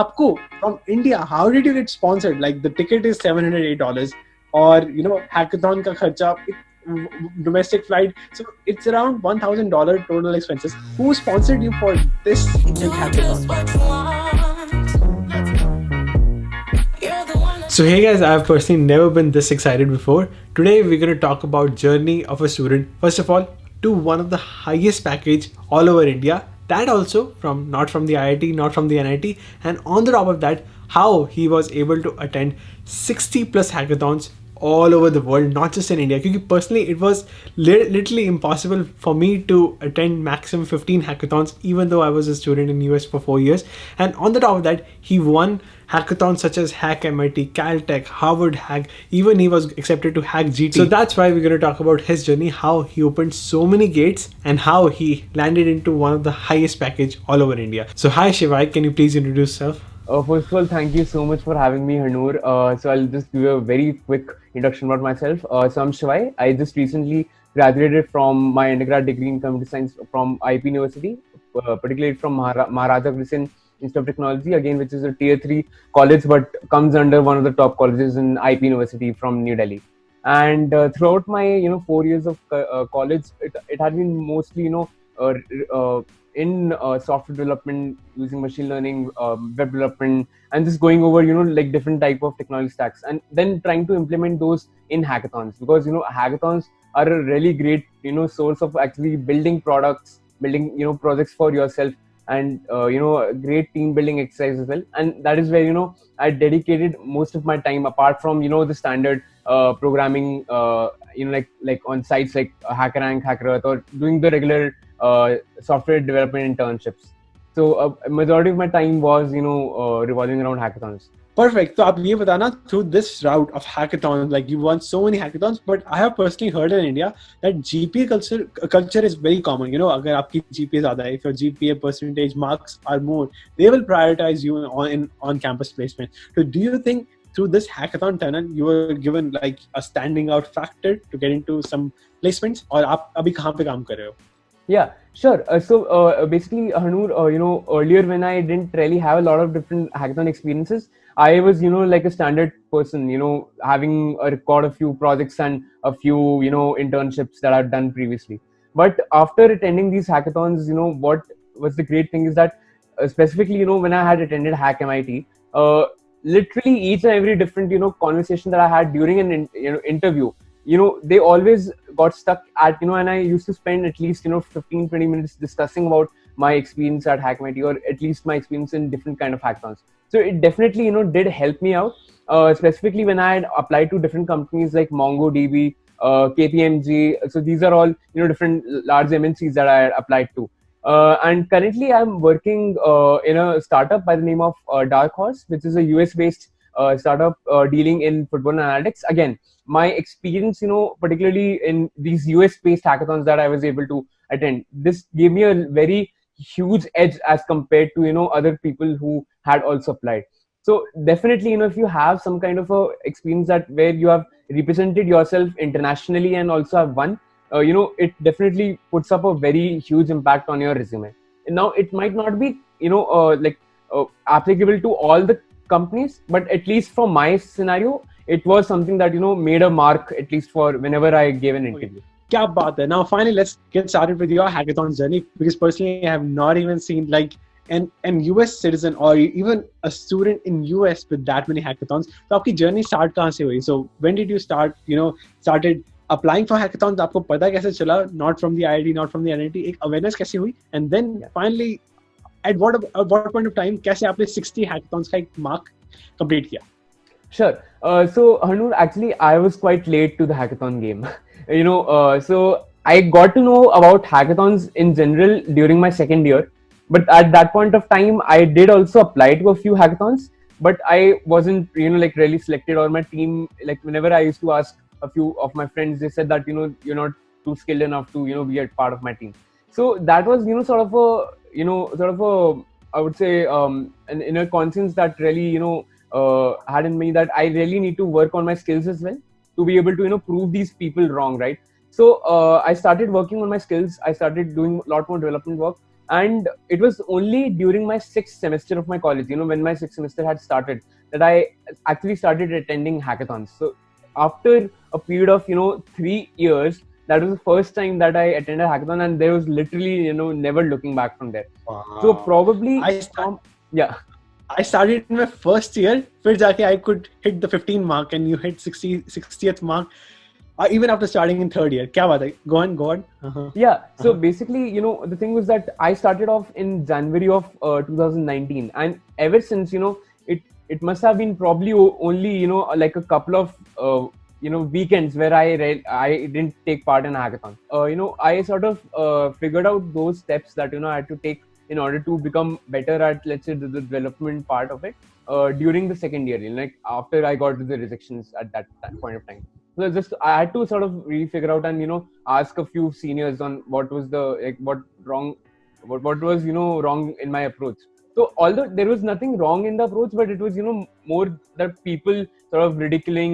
आपको from India, how did you get sponsored? Like the ticket is $708, or hackathon का खर्चा, domestic flight, so it's around $1,000 total expenses. Who sponsored you for this big hackathon? So hey guys, I've personally never been this excited before. Today we're going to talk about journey of a student, first of all, to one of the highest package all over India. That also from not from the IIT, not from the NIT, and on the top of that, how he was able to attend 60 plus hackathons all over the world, not just in India. Because personally, it was literally impossible for me to attend maximum 15 hackathons, even though I was a student in US for 4 years. And on the top of that, he won hackathons such as HackMIT, Caltech, Harvard Hack. Even he was accepted to Hack GT. So that's why we're going to talk about his journey, how he opened so many gates, and how he landed into one of the highest package all over India. So hi Shivai, can you please introduce yourself? First of all, thank you so much for having me, Harnoor. So I'll just give you a very quick introduction about myself. So I'm Shivai. I just recently graduated from my undergrad degree in computer science from IP University, particularly from Maharaja Agrawal Institute of Technology, again, which is a tier 3 college, but comes under one of the top colleges in IP University from New Delhi. And throughout my 4 years of college, it had been mostly in software development using machine learning, web development, and just going over like different type of technology stacks, and then trying to implement those in hackathons, because hackathons are a really great source of actually building products, building projects for yourself, and a great team building exercise as well. And that is where I dedicated most of my time, apart from the standard programming, like on sites like HackerRank, HackerEarth, or doing the regular software development internships. So a majority of my time was revolving around hackathons. Perfect. So, आप ये बताना, through this route of hackathons, like you won so many hackathons, but I have personally heard in India that GPA culture is very common. अगर आपकी GPA ज़्यादा है, if your GPA percentage marks are more, they will prioritize you on campus placement. So do you think through this hackathon tunnel you were given like a standing out factor to get into some placements, और आप अभी कहाँ पे काम कर रहे हो? Yeah, sure. So basically, Harnoor, earlier when I didn't really have a lot of different hackathon experiences, I was, like a standard person, having a record a few projects and a few, internships that I've done previously. But after attending these hackathons, what was the great thing is that specifically, when I had attended Hack MIT, literally each and every different, conversation that I had during an interview, they always got stuck at and I used to spend at least 15-20 minutes discussing about my experience at HackMIT, or at least my experience in different kind of hackathons. So it definitely did help me out, specifically when I had applied to different companies like MongoDB, KPMG. So these are all different large MNCs that I had applied to. And currently I'm working in a startup by the name of Dark Horse, which is a US based startup dealing in football analytics. Again, my experience, particularly in these US based hackathons that I was able to attend, this gave me a very huge edge as compared to other people who had also applied. So definitely, if you have some kind of a experience that where you have represented yourself internationally and also have won, it definitely puts up a very huge impact on your resume. And now it might not be applicable to all the companies, but at least for my scenario, it was something that made a mark, at least for whenever I gave an interview. क्या बात है. Now finally let's get started with your hackathon journey, because personally I have not even seen like an US citizen or even a student in US with that many hackathons. तो आपकी journey start कहाँ से हुई? So when did you started applying for hackathons? आपको पता कैसे चला? Not from the IIT, not from the NIT, एक awareness कैसे हुई? And then finally at what point of time कैसे आपने 60 hackathons का एक mark complete किया? Sure. So Harnoor, actually I was quite late to the hackathon game. So I got to know about hackathons in general during my second year, but at that point of time I did also apply to a few hackathons, but I wasn't like really selected, or my team, like whenever I used to ask a few of my friends, they said that you're not too skilled enough to be a part of my team. So that was sort of a I would say an inner conscience that really had in me that I really need to work on my skills as well to be able to prove these people wrong, right? So I started working on my skills. I started doing a lot more development work, And it was only during my sixth semester of my college, when my sixth semester had started, that I actually started attending hackathons. So after a period of 3 years, that was the first time that I attended a hackathon, and there was literally never looking back from there. So Wow. probably I start. from yeah. I started in my first year. फिर जाके I could hit the 15 mark and you hit 60th mark. Even after starting in third year. क्या बात है? Go on, go on. Yeah, so Uh-huh. basically, the thing was that I started off in January of 2019, and ever since, it must have been probably only like a couple of weekends where I didn't take part in a hackathon. I sort of figured out those steps that I had to take in order to become better at, let's say, the development part of it during the second year, like after I got to the rejections at that point of time. So just I had to sort of really figure out and ask a few seniors on what was the what was wrong in my approach. So although there was nothing wrong in the approach, but it was more that people sort of ridiculing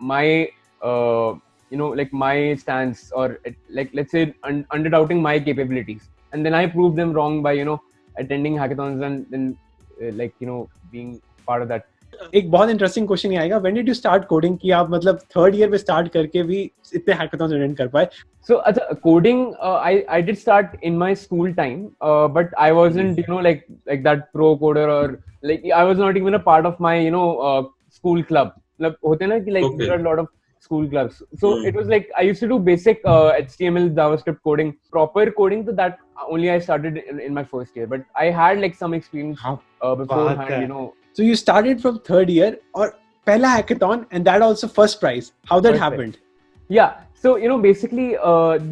my like my stance, or like, let's say, underdoubting my capabilities, and then I proved them wrong by attending hackathons, and then like being part of that. एक बहुत interesting question ये आएगा, when did you start coding कि आप मतलब third year में start करके भी इतने हैकाथॉन्स अटेंड कर पाए? So coding, I did start in my school time, but I wasn't like that pro coder, or like I was not even a part of my school club. Like होते ना कि like Okay. there are a lot of school clubs. So it was like I used to do basic HTML, JavaScript coding, proper coding. So that only I started in my first year, but I had like some experience हाँ, beforehand. So you started from third year और पहला hackathon and that also first prize. How that First prize. happened? Yeah, so basically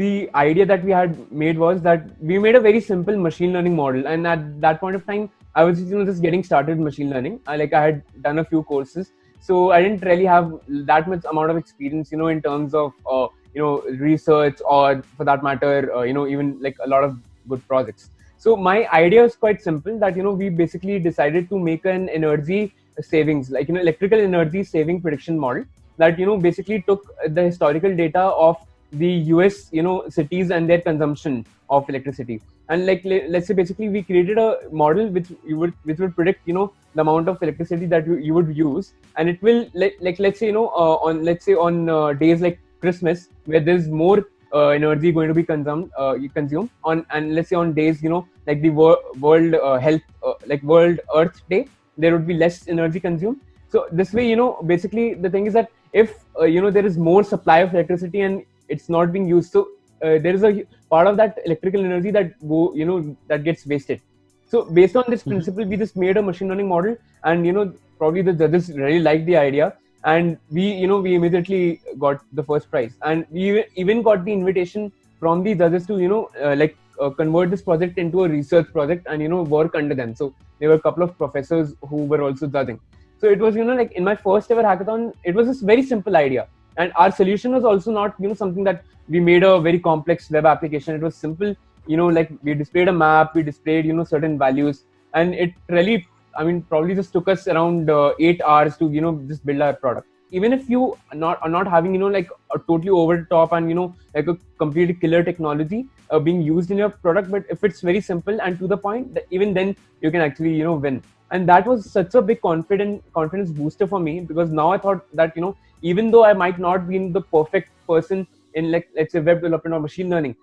the idea that we had made was that we made a very simple machine learning model, and at that point of time I was just getting started with machine learning. I had done a few courses, so I didn't really have that much amount of experience in terms of research, or for that matter even like a lot of good projects. So my idea is quite simple, that we basically decided to make an energy savings, like electrical energy saving prediction model, that basically took the historical data of the US cities and their consumption of electricity, and like let's say basically we created a model which would predict the amount of electricity that you would use, and it will like let's say on days like Christmas, where there's more energy going to be consumed on, and let's say on days like the world health like World Earth Day, there would be less energy consumed. So this way basically the thing is that if there is more supply of electricity and it's not being used, so there is a part of that electrical energy that that gets wasted. So based on this principle, we just made a machine learning model, and probably the judges really liked the idea, and we immediately got the first prize, and we even got the invitation from the judges to convert this project into a research project and work under them. So there were a couple of professors who were also judging. So it was like in my first ever hackathon, it was this very simple idea, and our solution was also not something that we made a very complex web application. It was simple, like we displayed a map, we displayed certain values, and it really, I mean, probably just took us around 8 hours to just build our product. Even if you are not having like a totally over the top and like a completely killer technology being used in your product, but if it's very simple and to the point, even then you can actually win. And that was such a big confidence booster for me, because now I thought that even though I might not be the perfect person in, like, let's say, web development or machine learning,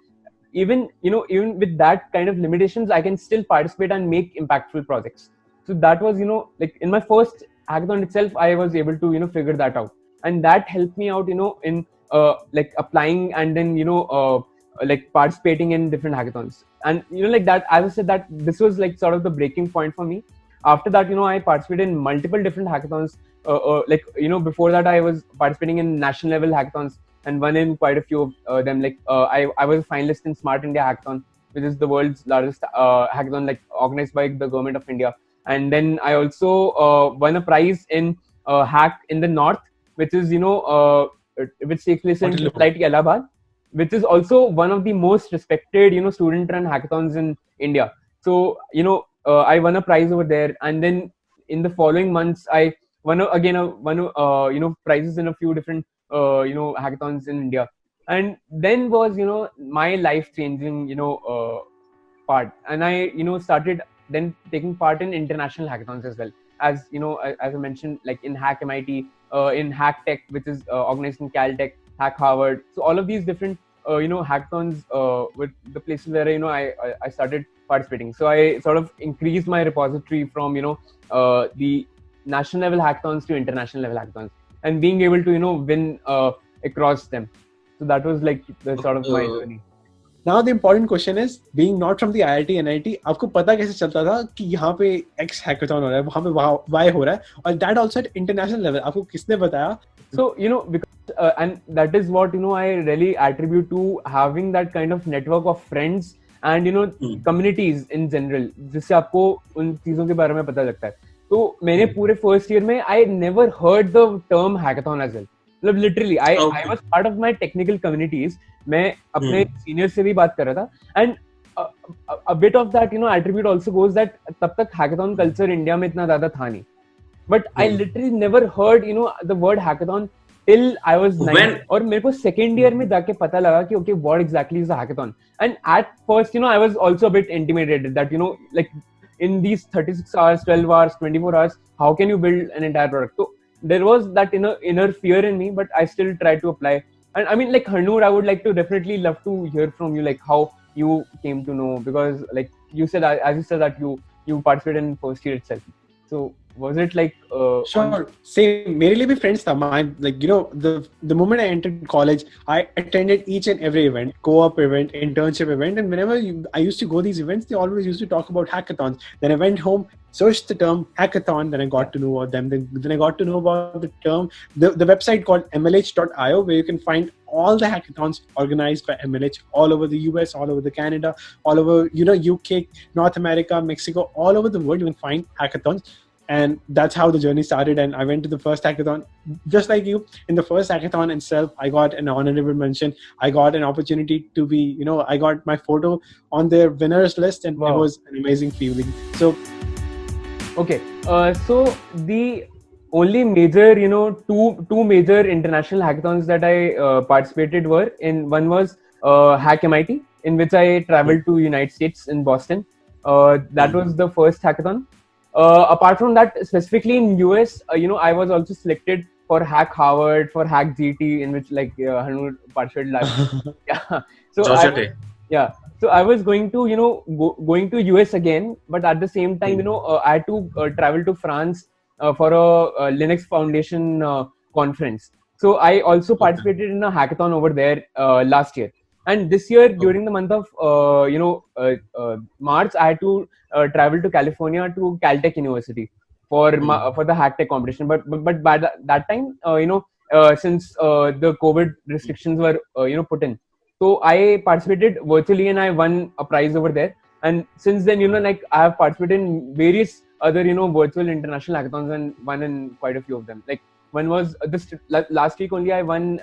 even with that kind of limitations, I can still participate and make impactful projects. So that was like in my first hackathon itself, I was able to figure that out, and that helped me out in like applying, and then like participating in different hackathons. And like that, as I said, that this was like sort of the breaking point for me. After that, I participated in multiple different hackathons. Like before that, I was participating in national level hackathons and won in quite a few of them. Like I was a finalist in Smart India Hackathon, which is the world's largest hackathon, like organized by the government of India. And then I also won a prize in Hack in the North, which is which takes place in IIT Allahabad, which is also one of the most respected student-run hackathons in India. So I won a prize over there, and then in the following months I won prizes in a few different hackathons in India. And then was my life changing part, and I started then taking part in international hackathons as well. As as I mentioned, like in HackMIT, in Hack Tech, which is organized in Caltech, Hack Harvard. So all of these different hackathons with the places where I started participating. So I sort of increased my repository from the national level hackathons to international level hackathons, and being able to win across them. So that was like the sort of my journey. Now the important question is, being not from the IIT NIT, आपको पता कैसे चलता था कि यहाँ पे X hackathon हो रहा है, वहाँ पे Y हो रहा है, और that also at international level, आपको किसने बताया? So because and that is what I really attribute to having that kind of network of friends and communities in general, जिससे आपको उन चीजों के बारे में पता लगता है. तो मैंने पूरे फर्स्ट ईयर में I never heard the term hackathon as well. मतलब literally I was part of my technical communities. मैं अपने सीनियर से भी बात कर रहा था, and a bit of that attribute also goes that तब तक hackathon culture इंडिया में इतना ज्यादा था नहीं. But I literally never heard the word hackathon till I was 9. और मेरे को second year में जाके पता लगा कि okay, what exactly is a hackathon. And at first I was also a bit intimidated that like in these 36 hours, 12 hours, 24 hours, how can you build an entire product? So there was that inner fear in me, but I still tried to apply. And I mean, like Harnoor, I would like to definitely love to hear from you, like how you came to know, because like you said, as you said that you participated in first year itself. So was it like sure, same. मेरे लिए भी friends था. My, like the moment I entered college, I attended each and every event, co-op event, internship event, and whenever I used to go these events, they always used to talk about hackathons. Then I went home, searched the term hackathon, then I got to know about them. Then I got to know about the term, the website called mlh.io, where you can find all the hackathons organized by MLH all over the US, all over the Canada, all over UK, North America, Mexico, all over the world. You can find hackathons. And that's how the journey started. And I went to the first hackathon, just like you. In the first hackathon itself, I got an honorable mention. I got an opportunity to be, I got my photo on their winners list, and It was an amazing feeling. So, okay. So the only major, two major international hackathons that I participated were in. One was HackMIT, in which I traveled to United States in Boston. That was the first hackathon. Apart from that, specifically in US, I was also selected for Hack Harvard, for Hack GT, in which like Harnoor participated last. Yeah. So so I was going to going to US again, but at the same time I had to travel to France for a Linux Foundation conference. So I also participated in a hackathon over there last year. And this year, during the month of March, I had to travel to California to Caltech University for the Hack Tech competition. But by that time, since the COVID restrictions were put in, so I participated virtually and I won a prize over there. And since then, like I have participated in various other virtual international hackathons and won in quite a few of them. Like one was this last week only I won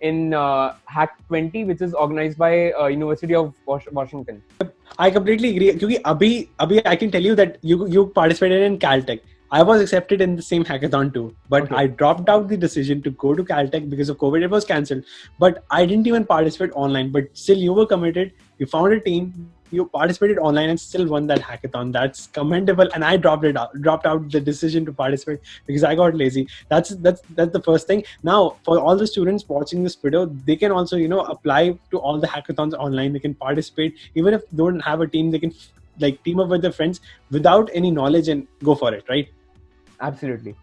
in Hack 20, which is organized by University of Washington. I completely agree. Because abhi I can tell you that you participated in Caltech. I was accepted in the same hackathon too, but I dropped out the decision to go to Caltech because of COVID. It was cancelled, but I didn't even participate online. But still, you were committed. You found a team. You participated online and still won that hackathon. That's commendable. And I dropped out the decision to participate because I got lazy. That's the first thing. Now, for all the students watching this video, they can also apply to all the hackathons online. They can participate even if they don't have a team. They can like team up with their friends without any knowledge and go for it, right? Absolutely.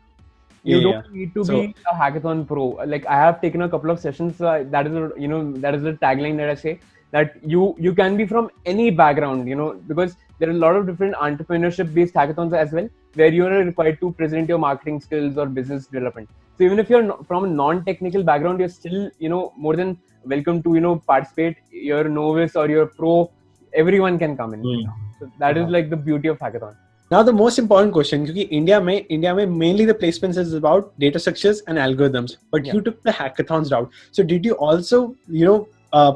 You don't need to be a hackathon pro. Like I have taken a couple of sessions. That is the tagline that I say, that you can be from any background, because there are a lot of different entrepreneurship based hackathons as well, where you are required to present your marketing skills or business development. So even if you're from a non-technical background, you're still more than welcome to participate. You're a novice or you're a pro, everyone can come in. So that is like the beauty of hackathon. Now the most important question, because India mein mainly the placements is about data structures and algorithms, but you took the hackathons route. So did you also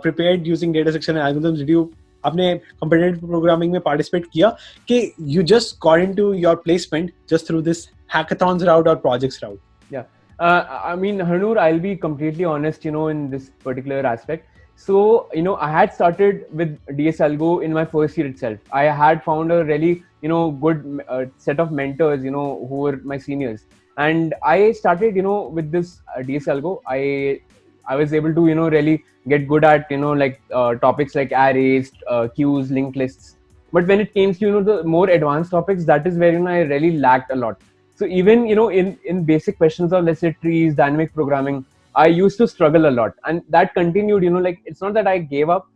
prepared using data structure and algorithms? Did you अपने competitive programming में participate किया कि you just got into your placement just through this hackathons route or projects route? Yeah. I mean, Harnoor, I'll be completely honest, in this particular aspect. So, I had started with DSLGO in my first year itself. I had found a really, good set of mentors, who were my seniors. And I started, with this DSLGO. I was able to, really get good at, like topics like arrays, queues, linked lists. But when it came to, the more advanced topics, that is where, I really lacked a lot. So even, in basic questions of, let's say, trees, dynamic programming, I used to struggle a lot, and that continued. Like it's not that I gave up,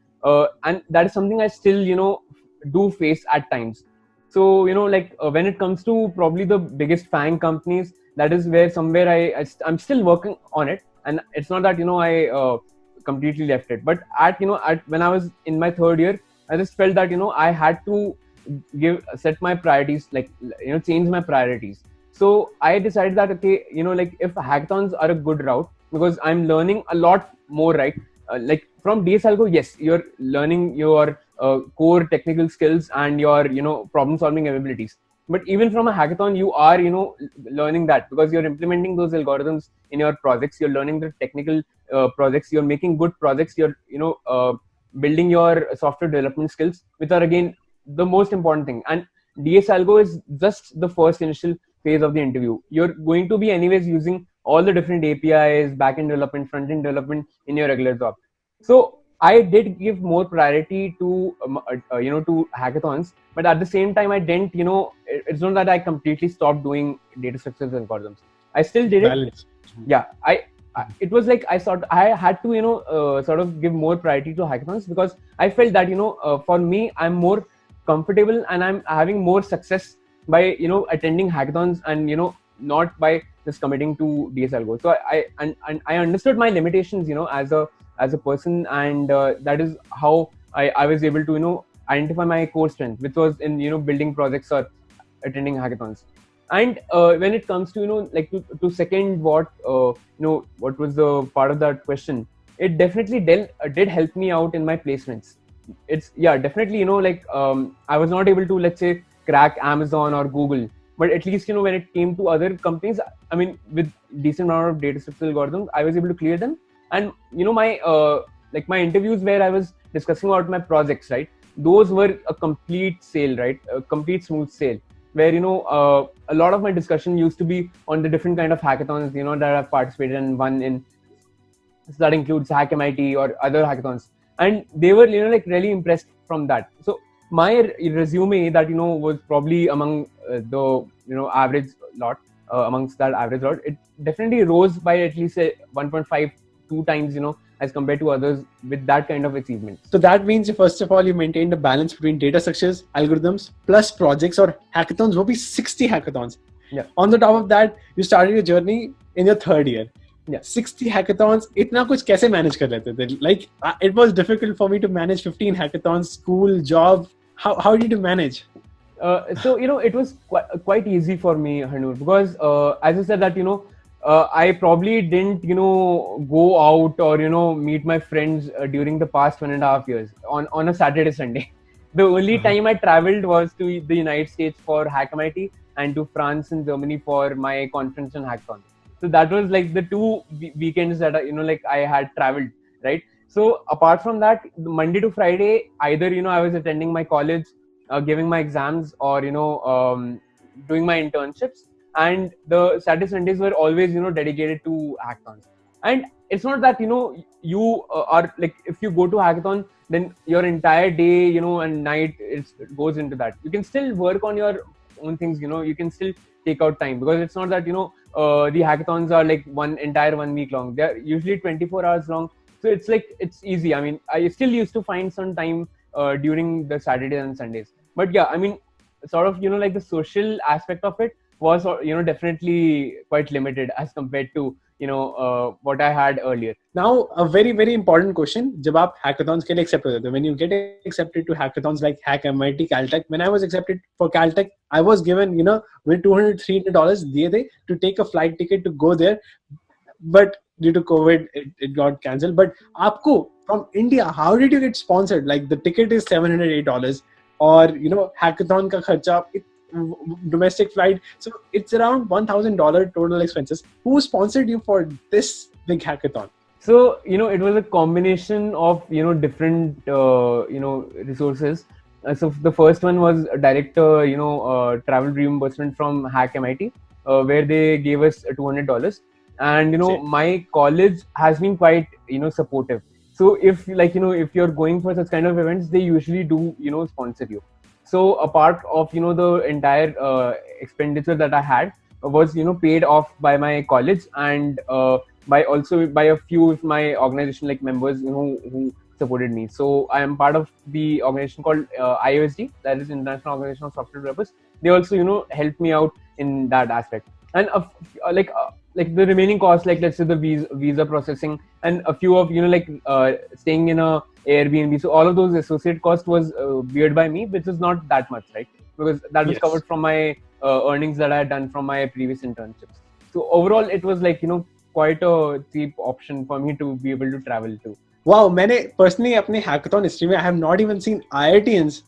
and that is something I still, do face at times. So like when it comes to probably the biggest FANG companies, that is where somewhere I'm still working on it, and it's not that I completely left it. But at when I was in my third year, I just felt that I had to set my priorities, like change my priorities. So I decided that, okay, like if hackathons are a good route, because I'm learning a lot more, right? Like from DSLGO, yes, you're learning your core technical skills and your problem solving abilities. But even from a hackathon, you are learning that, because you're implementing those algorithms in your projects. You're learning the technical projects. You're making good projects. You're building your software development skills, which are again the most important thing. And DSLGO is just the first initial phase of the interview. You're going to be anyways using all the different APIs, backend development, front-end development in your regular job. So I did give more priority to to hackathons, but at the same time, I didn't. It's not that I completely stopped doing data structures and algorithms. I still did it. Balance. Yeah, it was like I had to sort of give more priority to hackathons, because I felt that for me, I'm more comfortable and I'm having more success by attending hackathons, and not by just committing to DSLGO. So and I understood my limitations, as a person, and that is how I was able to identify my core strength, which was in building projects or attending hackathons. And when it comes to like to second what was the part of that question, it definitely did help me out in my placements. It's, yeah, definitely, like I was not able to, let's say, crack Amazon or Google, but at least when it came to other companies, I mean, with decent amount of data structural algorithms, I was able to clear them. And my like my interviews where I was discussing about my projects, right, those were a complete sale, right, a complete smooth sale, where a lot of my discussion used to be on the different kind of hackathons that I've participated in, one in, so that includes HackMIT or other hackathons, and they were like really impressed from that. So my resume that was probably among the average lot, amongst that average lot, it definitely rose by at least 1.5 2 times as compared to others with that kind of achievement. So that means, first of all, you maintained a balance between data structures, algorithms, plus projects or hackathons. Will be 60 hackathons. Yeah. On the top of that, you started your journey in your third year. Yeah. 60 hackathons. इतना कुछ कैसे manage कर लेते थे? Like it was difficult for me to manage 15 hackathons, school, job. How did you manage? So it was quite easy for me, Harnoor, because as I said that I probably didn't go out or meet my friends during the past 1.5 years on a Saturday, Sunday. The only time I traveled was to the United States for HackMIT and to France and Germany for my conference and hackathon. So that was like the two weekends that I had traveled, right? So apart from that, Monday to Friday, either I was attending my college, giving my exams, or doing my internships, and the Saturday Sundays were always dedicated to hackathons. And it's not that you are like, if you go to hackathon, then your entire day and night it goes into that. You can still work on your own things, you can still take out time, because it's not that the hackathons are like one entire 1 week long. They're usually 24 hours long, so it's like it's easy. I mean, I still used to find some time during the Saturdays and Sundays. But yeah, I mean, sort of like the social aspect of it was definitely quite limited as compared to what I had earlier. Now, a very, very important question. जब आप hackathons के लिए accept होते थे, when you get accepted to hackathons like HackMIT, Caltech, when I was accepted for Caltech, I was given, with $200, $300 दिए थे to take a flight ticket to go there. But due to COVID, it got cancelled. But आपको from India, how did you get sponsored? Like the ticket is $708, or hackathon का खर्चा, domestic flight, so it's around $1,000 total expenses. Who sponsored you for this big hackathon? So, it was a combination of, different, resources. So the first one was a direct, travel reimbursement from HackMIT, where they gave us $200. And, Same. my college has been quite, supportive. So if, like, if you're going for such kind of events, they usually do, sponsor you. So a part of, the entire expenditure that I had was, paid off by my college, and by a few of my organization like members, who supported me. So I am part of the organization called IOSD, that is International Organization of Software Developers. They also, helped me out in that aspect. And like the remaining costs, like let's say the visa processing, and a few of, staying in a Airbnb. So all of those associate costs was beared by me, which is not that much, right? Because that was Yes. covered from my earnings that I had done from my previous internships. So overall, it was like, quite a cheap option for me to be able to travel to. Wow, मैंने personally अपने hackathon history में I have not even seen IITians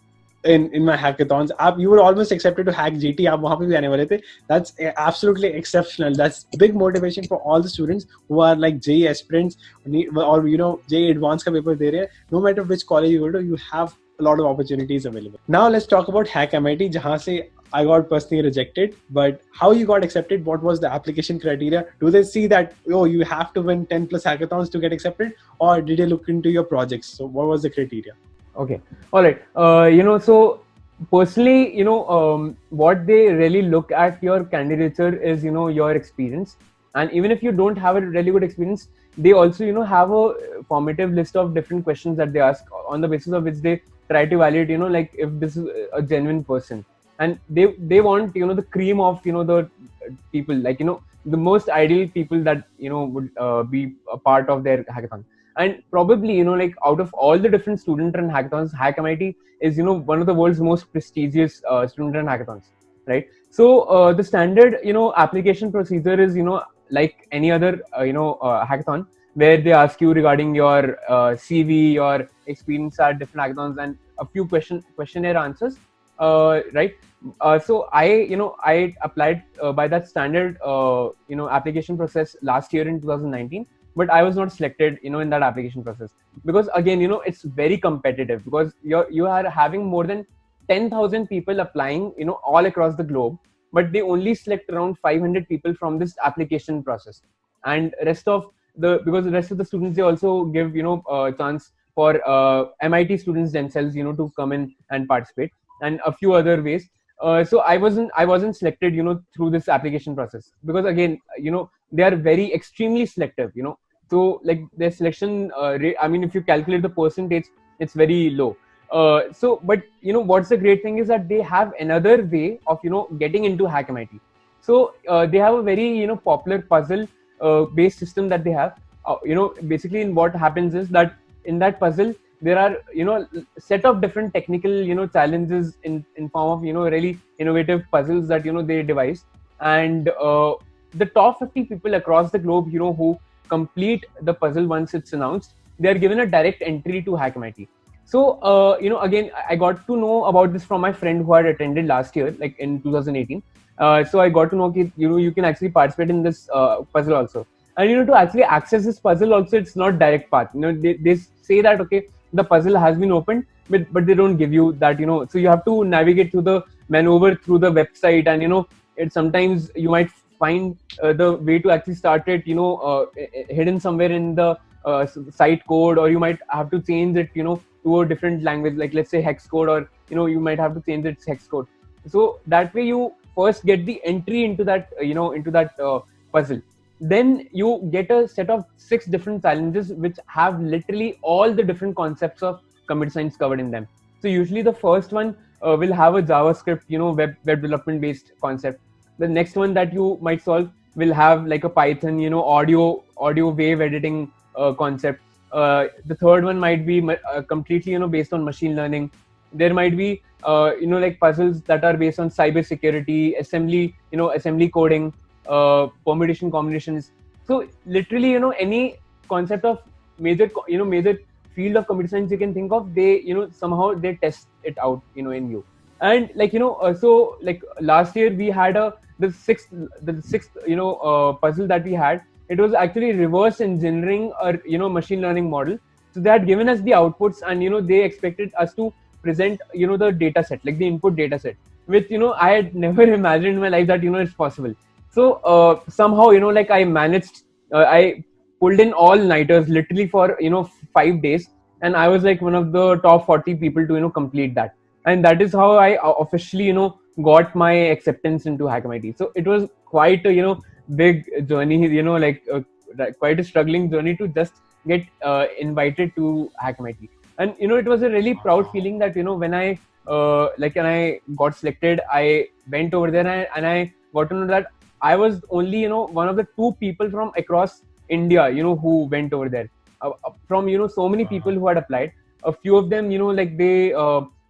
in my hackathons. You were almost accepted to Hack GT. आप वहाँ पे भी आने वाले थे. That's absolutely exceptional. That's big motivation for all the students who are like JEE aspirants or JEE advanced का paper दे रहे हैं. No matter which college you go to, you have a lot of opportunities available. Now let's talk about Hack MIT, जहाँ से I got personally rejected, but how you got accepted? What was the application criteria? Do they see that, oh, you have to win 10 plus hackathons to get accepted, or did they look into your projects? So what was the criteria? Okay, all right. So personally, what they really look at your candidature is, your experience. And even if you don't have a really good experience, they also, have a formative list of different questions that they ask, on the basis of which they try to evaluate, like if this is a genuine person. And they want, the cream of, the people, like, the most ideal people that, would be a part of their hackathon. And probably, like out of all the different student run hackathons, HackMIT is, one of the world's most prestigious student run hackathons, right? So the standard, application procedure is, like any other, hackathon, where they ask you regarding your CV, your experience at different hackathons, and a few questionnaire answers, right? So I applied by that standard, application process last year in 2019, but I was not selected, in that application process, because again, it's very competitive, because you are having more than 10,000 people applying, all across the globe, but they only select around 500 people from this application process. And because the rest of the students, they also give, a chance for MIT students themselves, to come in and participate, and a few other ways. So I wasn't selected, through this application process, because again, they are very extremely selective, so like their selection rate, I mean, if you calculate the percentage, it's very low. So but what's the great thing is that they have another way of, getting into HackMIT. So they have a very, popular puzzle based system that they have. Basically, in what happens is that in that puzzle, there are, set of different technical, challenges in form of, really innovative puzzles that, they devise. And the top 50 people across the globe, who complete the puzzle once it's announced, they are given a direct entry to HackMIT. So again, I got to know about this from my friend who had attended last year, like in 2018. So I got to know that, you can actually participate in this puzzle also. And to actually access this puzzle also, it's not direct path. They say that, okay, the puzzle has been opened, but they don't give you that, so you have to navigate through the maneuver through the website. And it sometimes you might find the way to actually start it, hidden somewhere in the site code, or you might have to change it, to a different language, like let's say hex code, or you might have to change its hex code. So that way you first get the entry into that, into that puzzle. Then you get a set of 6 different challenges which have literally all the different concepts of computer science covered in them. So usually the first one will have a JavaScript, web development based concept. The next one that you might solve will have like a Python, audio wave editing concept. The third one might be completely, based on machine learning. There might be like puzzles that are based on cyber security, assembly coding, permutation combinations. So literally, any concept of major field of computer science you can think of, they somehow they test it out, in you. And like so like last year we had the sixth puzzle that we had. it was actually reverse engineering a machine learning model. So they had given us the outputs, and they expected us to present the data set, like the input data set, which I had never imagined in my life that it's possible. So somehow like I managed, I pulled in all nighters literally for 5 days, and I was like one of the top 40 people to complete that. And that is how I officially got my acceptance into HackMIT. So it was quite a big journey, like quite a struggling journey to just get invited to HackMIT. And it was a really proud feeling that when I when I got selected, I went over there, and I got to know that I was only one of the two people from across India who went over there. From so many people who had applied, a few of them like they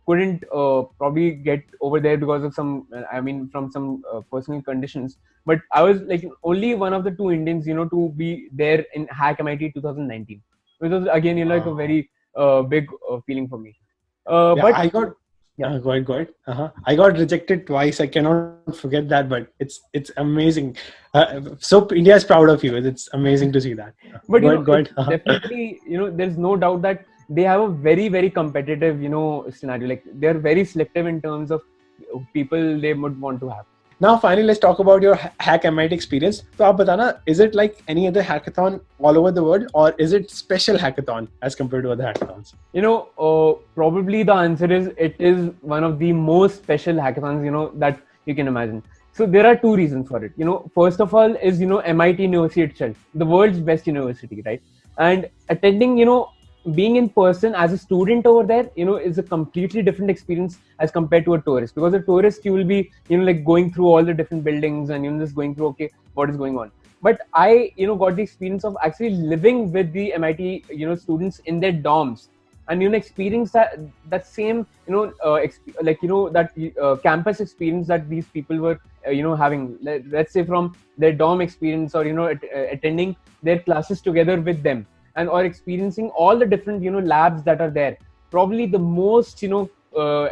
couldn't probably get over there because of some from some personal conditions. But I was like only one of the two Indians to be there in HackMIT 2019, which was again like a very big feeling for me. Yeah, But I got yeah. go ahead, go ahead. I got rejected twice. I cannot forget that, but it's amazing. So India is proud of you. It's amazing to see that. But Go ahead, go it's ahead. definitely there's no doubt that they have a very very competitive scenario. Like they're very selective in terms of people they would want to have. Now, finally, let's talk about your Hack MIT experience. So, आप बताना, is it like any other hackathon all over the world, or is it special hackathon as compared to other hackathons? Probably the answer is it is one of the most special hackathons that you can imagine. So there are two reasons for it. First of all is MIT University itself, the world's best university, right? And attending being in person as a student over there is a completely different experience as compared to a tourist, because a tourist you will be like going through all the different buildings and just going through, okay, what is going on. But I got the experience of actually living with the MIT students in their dorms, and experience that same that campus experience that these people were having, let's say from their dorm experience, or attending their classes together with them, and or experiencing all the different labs that are there, probably the most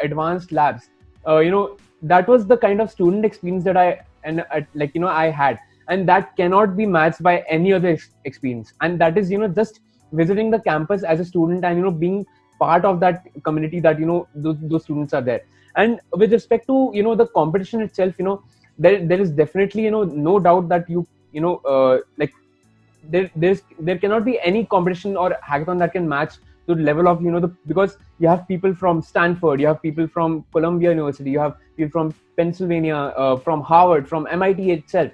advanced labs. That was the kind of student experience that I had, and that cannot be matched by any other experience. And that is just visiting the campus as a student, and being part of that community that those students are there. And with respect to the competition itself, there is definitely no doubt that like there cannot be any competition or hackathon that can match to the level of because you have people from Stanford, you have people from Columbia University, you have people from Pennsylvania, from Harvard, from MIT itself.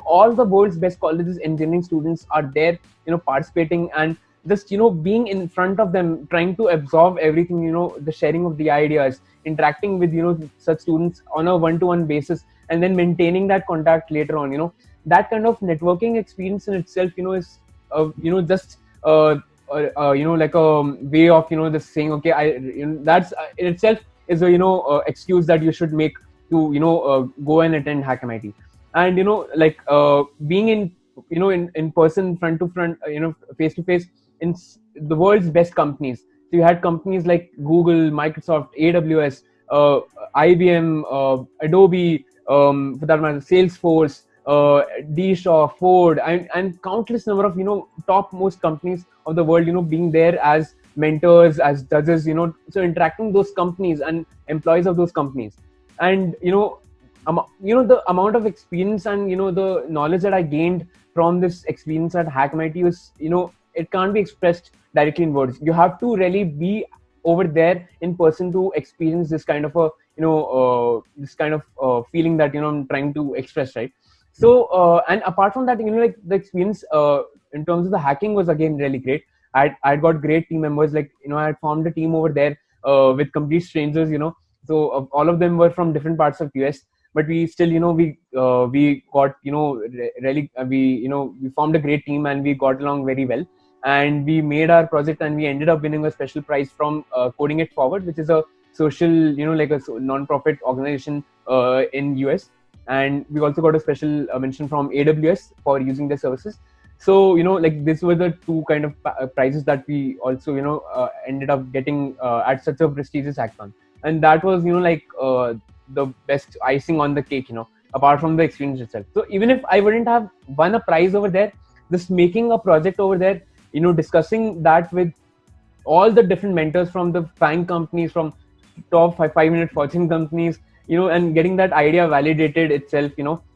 All the world's best colleges, engineering students are there participating, and just being in front of them, trying to absorb everything, the sharing of the ideas, interacting with such students on a one-to-one basis, and then maintaining that contact later on. That kind of networking experience in itself is just like a way of just saying, okay, that's in itself is a excuse that you should make to go and attend HackMIT. And being in person, front to front, face to face in the world's best companies. So you had companies like Google, Microsoft, AWS, IBM, Adobe, for that matter, Salesforce, D-Shaw, Ford, and countless number of top most companies of the world being there as mentors, as judges, so interacting with those companies and employees of those companies. And the amount of experience and the knowledge that I gained from this experience at HackMIT was it can't be expressed directly in words. You have to really be over there in person to experience this kind of a this kind of feeling that I'm trying to express, right? So and apart from that, like the experience in terms of the hacking was again really great. I got great team members. Like I had formed a team over there with complete strangers. So all of them were from different parts of US, but we still we got really we formed a great team, and we got along very well. And we made our project, and we ended up winning a special prize from Coding It Forward, which is a social like a non-profit organization in US. And we also got a special mention from AWS for using their services. So like these were the two kind of prizes that we also ended up getting at such a prestigious hackathon. And that was like the best icing on the cake, apart from the experience itself. So even if I wouldn't have won a prize over there, just making a project over there, discussing that with all the different mentors from the FANG companies, from top 5 minute fortune companies, and getting that idea validated itself,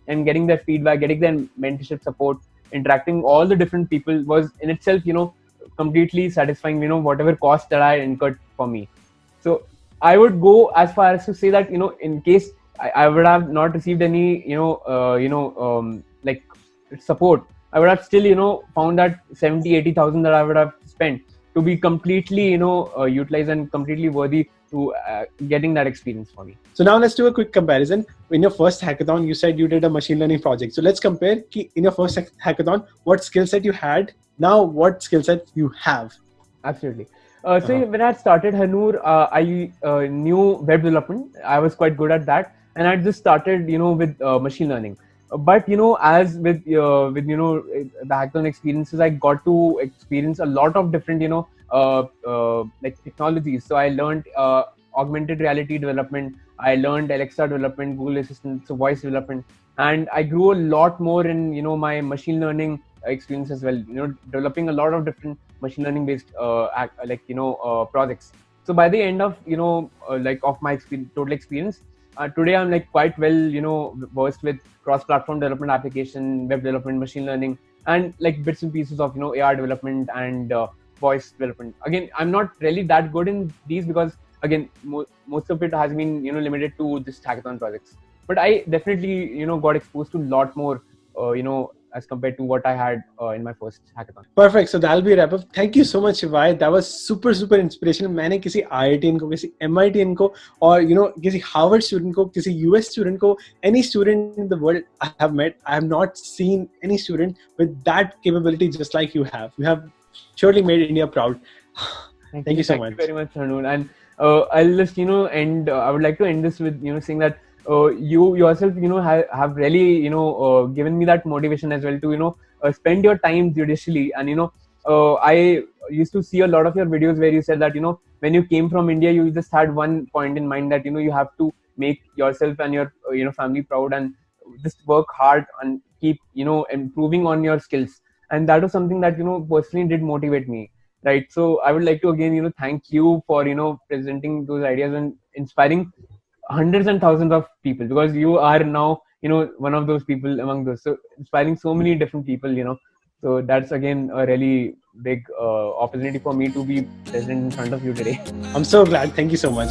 and getting their feedback, getting their mentorship support, interacting all the different people was in itself, completely satisfying, whatever cost that I incurred for me. So I would go as far as to say that, in case I would have not received any, like support, I would have still, found that 70,000-80,000 that I would have spent to be completely, utilized and completely worthy to getting that experience for me. So now let's do a quick comparison. In your first hackathon, you said you did a machine learning project. So let's compare in your first hackathon, what skill set you had, now what skill set you have. Absolutely. So when I started Harnoor, I knew web development. I was quite good at that, and I just started, with machine learning. But as with the hackathon experiences, I got to experience a lot of different, like technologies. So I learned augmented reality development. I learned Alexa development, Google Assistant, so voice development, and I grew a lot more in my machine learning experience as well. Developing a lot of different machine learning based projects. So by the end of like of my total experience, today I'm like quite well versed with cross platform development, application web development, machine learning, and like bits and pieces of AR development and voice development. Again, I'm not really that good in these because again most of it has been limited to just hackathon projects, but I definitely got exposed to a lot more as compared to what I had in my first hackathon. Perfect. So that'll be a wrap up. Thank you so much, Shivai. That was super inspirational. मैंने किसी IITian को, किसी MITian को, और किसी Harvard student को, किसी US student को, any student in the world I have met, I have not seen any student with that capability just like you have. You have surely made India proud. Thank you so much. Thank you very much, Harnoor. And I'll just end. I would like to end this with saying that you yourself have really given me that motivation as well to spend your time judiciously. And I used to see a lot of your videos where you said that when you came from India, you just had one point in mind that you have to make yourself and your family proud, and just work hard and keep improving on your skills. And that was something that personally did motivate me, right? So I would like to again thank you for presenting those ideas and inspiring hundreds and thousands of people, because you are now one of those people among those, so inspiring so many different people. So that's again a really big opportunity for me to be present in front of you today. I'm so glad. Thank you so much.